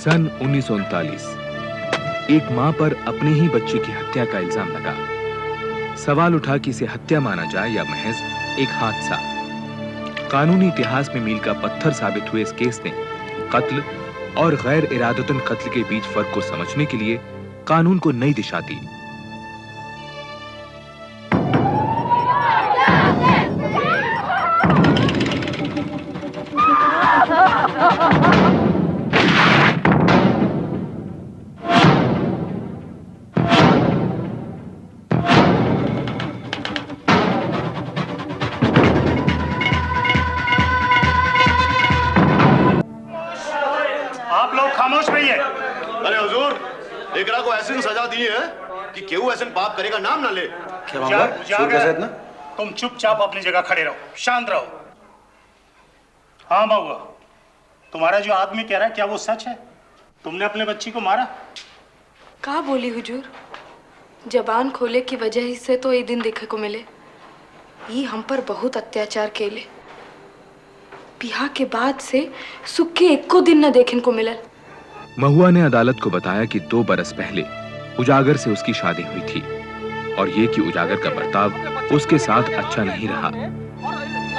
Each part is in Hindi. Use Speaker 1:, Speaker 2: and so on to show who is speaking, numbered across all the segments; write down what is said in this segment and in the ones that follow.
Speaker 1: सन 1939 एक मां पर अपने ही बच्चे की हत्या का इल्जाम लगा। सवाल उठा कि इसे हत्या माना जाए या महज एक हादसा। कानूनी इतिहास में मील का पत्थर साबित हुए इस केस ने कत्ल और गैर इरादतन कत्ल के बीच फर्क को समझने के लिए कानून को नई दिशा दी।
Speaker 2: आप लोग खामोश रहिए।
Speaker 3: अरे हुजूर, एकरा को ऐसी सजा दी है कि केहू ऐसे पाप करेगा नाम ना ले।
Speaker 2: क्या मामला? तुम चुपचाप अपनी जगह खड़े रहो, शांत रहो। हाँ महुआ, तुम्हारा जो आदमी कह रहा है क्या वो सच है? तुमने अपने बच्ची को मारा?
Speaker 4: का बोली हुजूर, जबान खोले की वजह से तो ये दिन देखे को मिले। ये हम पर बहुत अत्याचार केले। बिहार के बाद से सुख के एको दिन न देखने को मिलल।
Speaker 1: महुआ ने अदालत को बताया कि 2 बरस पहले उजागर से उसकी शादी हुई थी और ये कि उजागर का बर्ताव उसके साथ अच्छा नहीं रहा।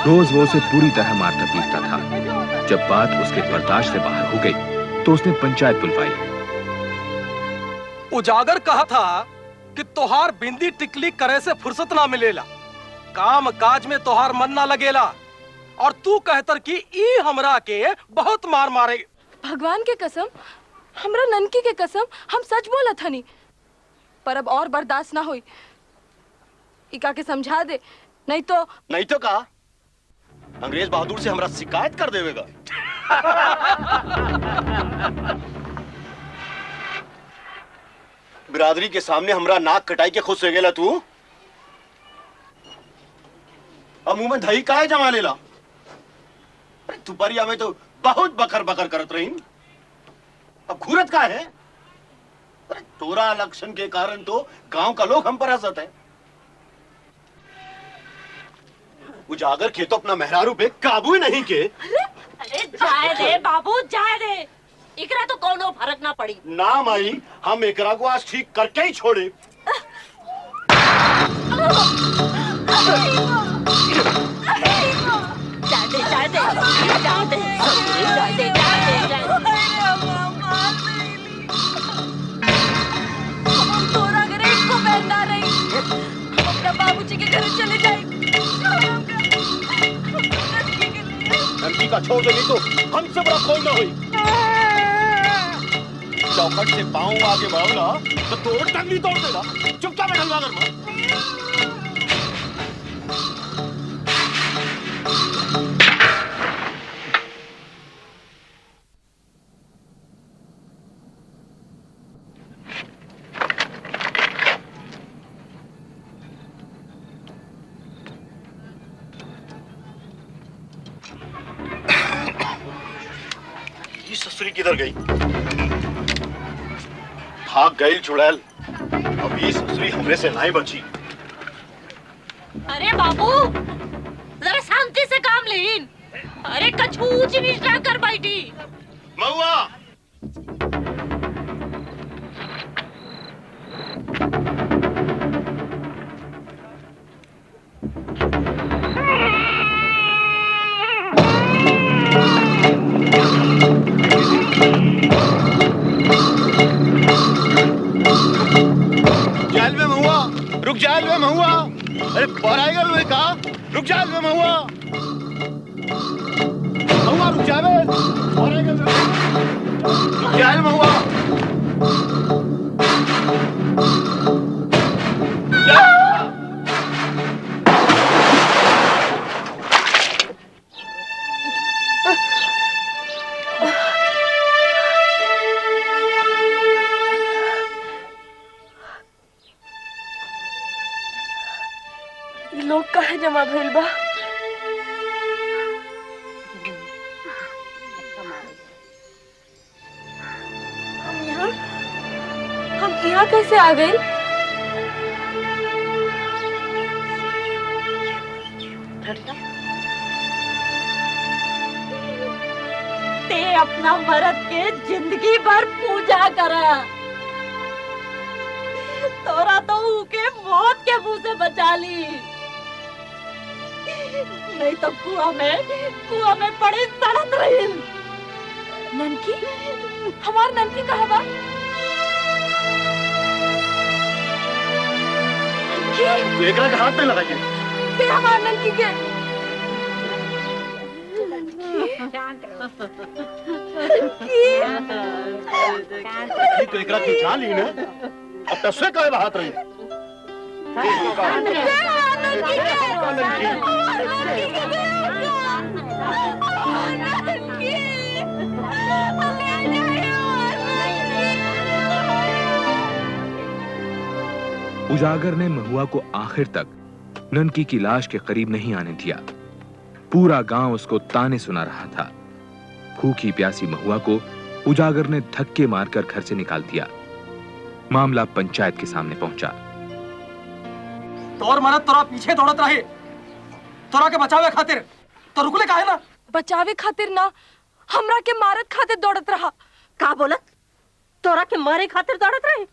Speaker 1: रोज वो उसे पूरी तरह मारता पीटता था। जब बात उसके बर्दाश्त से बाहर हो गई तो उसने पंचायत बुलवाई।
Speaker 5: उजागर कहा था कि तोहार बिंदी टिकली करे से फुर्सत ना मिलेला, काम काज में तोहार मन ना लगेला, और तू कहतर कि ई हमरा के बहुत मार मारे।
Speaker 4: भगवान के कसम, हमरा ननकी के कसम, हम सच बोला था नहीं। पर अब और बर्दाश्त ना हुई। इका के समझा दे, नहीं तो
Speaker 3: का अंग्रेज बहादुर से हमरा शिकायत कर देवेगा। बिरादरी के सामने हमरा नाक कटाई के खुश हो गेला तू। अब मुंह में दही काहे जमा लेला? अरे तुपरिया में तो बहुत बकर बकर करत रही, अब घूरत का है? अरे तोरा लक्षण के कारण तो गांव का लोग हम पर हंसत है। उजागर के तो अपना मेहरारू पे काबू ही नहीं के।
Speaker 6: अरे जाए दे बाबू, जाए दे। इकरा तो कोनो फर्क ना पड़ी।
Speaker 3: ना माई, हम एकरा को आज ठीक करके ही छोड़े।
Speaker 4: बाबूजी के घर चले जाएंगे।
Speaker 3: लड़की का छोड़ दे, नहीं तो हमसे बड़ा कोई ना हुई। चौखट से पांव आगे बढ़ोगा तो तोड़ टंगली तोड़ देगा। चुपचाप बैठा घर में। ससुरी किधर गई? भाग गई चुड़ैल। अब ये ससुरी हमरे से नहीं बची।
Speaker 6: अरे बाबू, जरा शांति से काम लेन। अरे कछु ऊंच नीच ना कर बैठी।
Speaker 3: महुआ, रुक जा लो महुआ। अरे बाहर आएगा लो कहा, रुक जा लो महुआ। महुआ रुक जा, बाहर आएगा लो। रुक जा लो महुआ।
Speaker 4: लोग काहे जमा भइल बा? हम यहाँ कैसे आ गए?
Speaker 6: ते अपना मर्द के जिंदगी भर पूजा करा। तोरा तो उके मौत के मुंह से बचा ली, नहीं तो कुआं में पड़े सड़त रही।
Speaker 4: ननकी, हमार ननकी कहाँ बा?
Speaker 3: तू एकरा के हाथ में लगाइए।
Speaker 4: फिर हमार ननकी के
Speaker 3: ये तो एकरा की जान ली ना, अब तस्वीर का हाथ रही।
Speaker 1: उजागर ने महुआ को आखिर तक ननकी की लाश के करीब नहीं आने दिया। पूरा गांव उसको ताने सुना रहा था। भूखी प्यासी महुआ को उजागर ने धक्के मारकर घर से निकाल दिया। मामला पंचायत के सामने पहुंचा।
Speaker 5: तोर मरद तोरा पीछे दौड़त रहे, तोरा के बचावे खातिर तो रुकले काहे ना?
Speaker 4: बचावे खातिर ना, हमरा के मारत खातिर दौड़त रहा।
Speaker 6: का बोलत? तोरा के मारे खातिर दौड़त रहे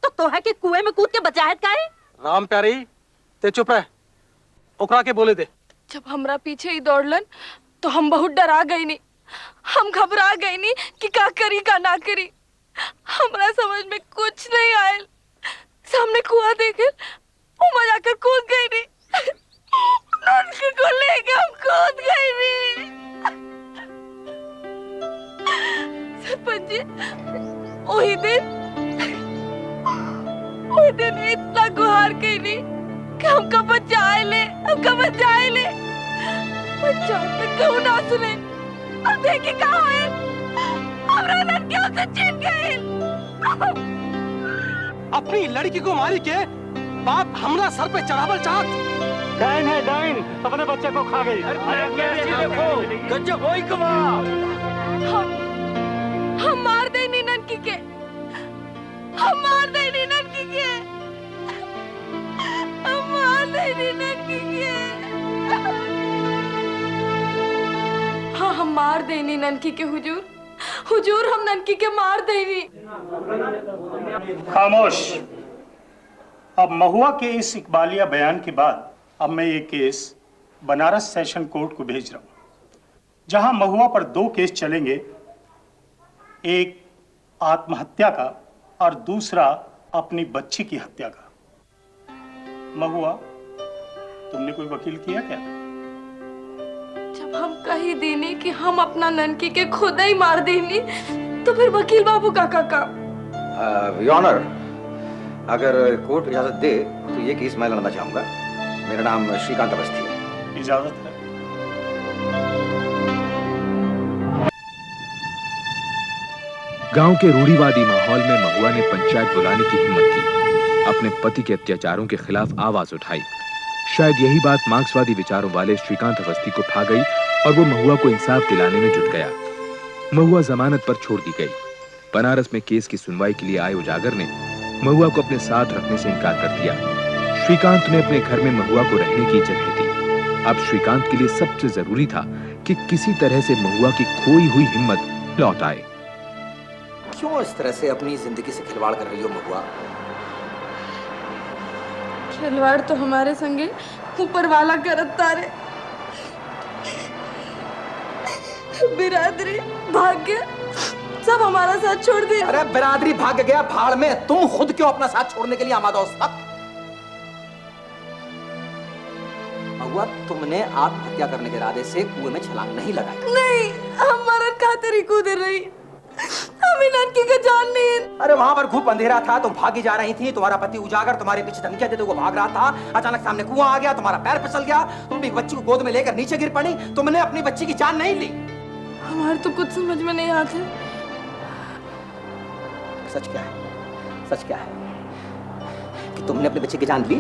Speaker 6: तो तोहा के कुएं में कूद के बचाहत काहे?
Speaker 5: राम प्यारी, ते चुप रह, ओकरा के बोले दे।
Speaker 4: जब हमरा पीछे ही दौड़लन तो हम बहुत डरा गई नी। हम घबरा गई नी कि का करी का ना करी। हमरा समझ में कुछ नहीं आयल। सामने कुआं देखे उमा जाकर कूद गई नी। ननकी को लेके हम कूद गई नी। सरपंच जी, वही दिन इतना गुहार कईली कि हमका बचाए ले। पंचायत में क्यों ना सुने? अब देखी का होए, हमरा लड़कियों से छीन गई।
Speaker 5: अपनी लड़की को मारी के बाप हमरा सर पे चढ़ावल चाहत।
Speaker 2: डाइन है डाइन, अपने बच्चे को खा गई। देखो गजब वही कमा।
Speaker 4: हम मार देनी ननकी के, हम मार देनी ननकी के, हम मार देनी ननकी के। हाँ, हम मार देनी ननकी के हुजूर। हुजूर, हम ननकी के मार देनी।
Speaker 2: खामोश। अब महुआ के इस इकबालिया बयान के बाद अब मैं ये केस बनारस सेशन कोर्ट को भेज रहा हूं, जहां महुआ पर 2 केस चलेंगे, एक आत्महत्या का और दूसरा अपनी बच्ची की हत्या का। महुआ, तुमने कोई वकील किया क्या?
Speaker 4: जब हम कही देनी कि हम अपना ननकी के खुद ही मार देनी, तो फिर वकील बाबू का काम?
Speaker 7: योर ऑनर, अगर कोर्ट इजाजत दे तो ये केस मैं लड़ना चाहूंगा। मेरा नाम श्रीकांत अवस्थी है।
Speaker 2: इजाजत है।
Speaker 1: गांव के रूढ़िवादी माहौल में महुआ ने पंचायत बुलाने की हिम्मत की। अपने पति के अत्याचारों के खिलाफ आवाज उठाई। शायद यही बात मार्क्सवादी विचारों वाले श्रीकांत अवस्थी को भा गई और वो महुआ को इंसाफ दिलाने में जुट गया। महुआ जमानत पर छोड़ दी गई। बनारस में केस की सुनवाई के लिए आए उजागर ने महुआ को अपने साथ रखने से इनकार कर दिया। श्रीकांत ने अपने घर में महुआ को रहने की जगह दी। अब श्रीकांत के लिए सबसे जरूरी था कि किसी तरह से महुआ की खोई हुई हिम्मत लौट आए।
Speaker 7: क्यों इस तरह से अपनी जिंदगी से खिलवाड़ कर रही हो महुआ?
Speaker 4: खिलवाड़ तो हमारे संगे ऊपर वाला करत तारे। बिरादरी, भाग्य सब हमारा साथ छोड़ दिया।
Speaker 7: अरे बिरादरी भाग गया भाड़ में, तुम खुद क्यों अपना साथ छोड़ने के लिए आमादा हो तक? महुआ, तुमने आत्महत्या करने के इरादे से कुएं में छलांग नहीं लगाई?
Speaker 4: नहीं, हम मरद खातिर ही कूद रही। हमें ननकी का जान नहीं।
Speaker 7: अरे वहां पर खूब अंधेरा था, तुम भागी जा रही थी। तुम्हारा पति उजागर तुम्हारे पीछे धमकियां देते हुए भाग रहा था। अचानक सामने कुआं आ गया, तुम्हारा पैर फिसल गया, तुम एक बच्ची को गोद में लेकर नीचे गिर पड़ी। तुमने अपनी बच्ची की जान नहीं ली।
Speaker 4: हमारे तो कुछ समझ में नहीं आता।
Speaker 7: सच क्या है? सच क्या है कि तुमने अपने बच्चे की जान ली?